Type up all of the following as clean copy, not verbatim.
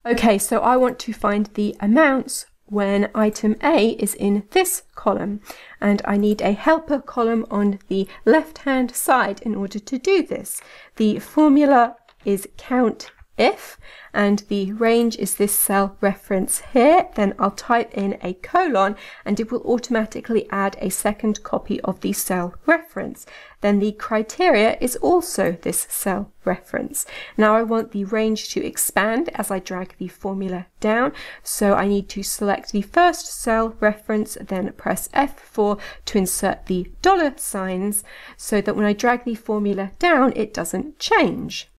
Okay, so I want to find the amounts when item A is in this column, and I need a helper column on the left-hand side in order to do this. The formula is COUNTIF, and the range is this cell reference here. Then I'll type in a colon and it will automatically add a second copy of the cell reference. Then the criteria is also this cell reference. Now I want the range to expand as I drag the formula down, so I need to select the first cell reference, then press F4 to insert the dollar signs so that when I drag the formula down it doesn't change.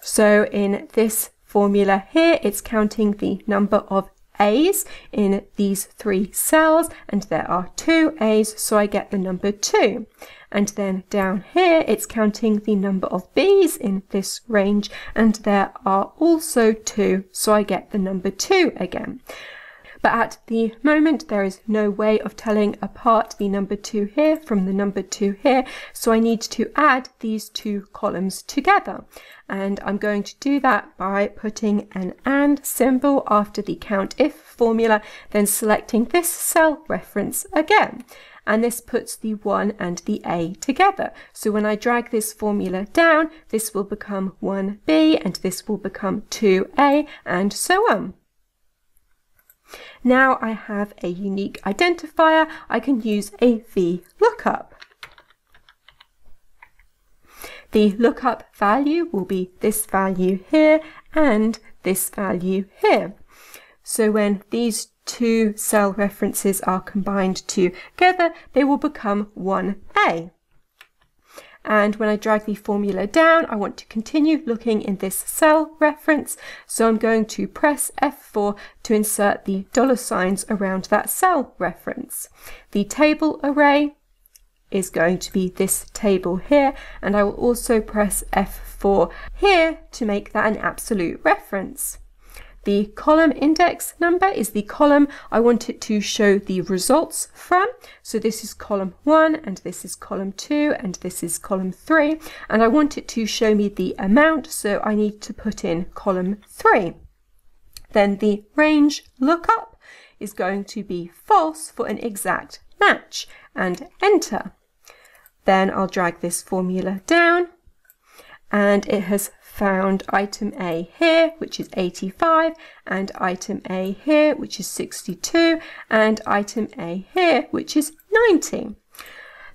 So in this formula here, it's counting the number of A's in these 3 cells, and there are 2 A's, so I get the number 2. And then down here, it's counting the number of B's in this range, and there are also 2, so I get the number 2 again. But at the moment, there is no way of telling apart the number 2 here from the number 2 here, so I need to add these 2 columns together. And I'm going to do that by putting an AND symbol after the COUNTIF formula, then selecting this cell reference again. And this puts the 1 and the A together. So when I drag this formula down, this will become 1B, and this will become 2A, and so on. Now I have a unique identifier. I can use a VLOOKUP. The lookup value will be this value here and this value here. So when these 2 cell references are combined together, they will become 1A. And when I drag the formula down, I want to continue looking in this cell reference. So I'm going to press F4 to insert the dollar signs around that cell reference. The table array is going to be this table here, and I will also press F4 here to make that an absolute reference. The column index number is the column I want it to show the results from. So this is column 1, and this is column 2, and this is column 3. And I want it to show me the amount, so I need to put in column 3. Then the range lookup is going to be false for an exact match, and enter. Then I'll drag this formula down, and it has found item A here, which is 85, and item A here, which is 62, and item A here, which is 90.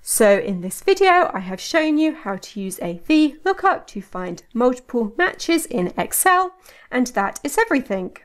So in this video, I have shown you how to use a VLOOKUP to find multiple matches in Excel, and that is everything.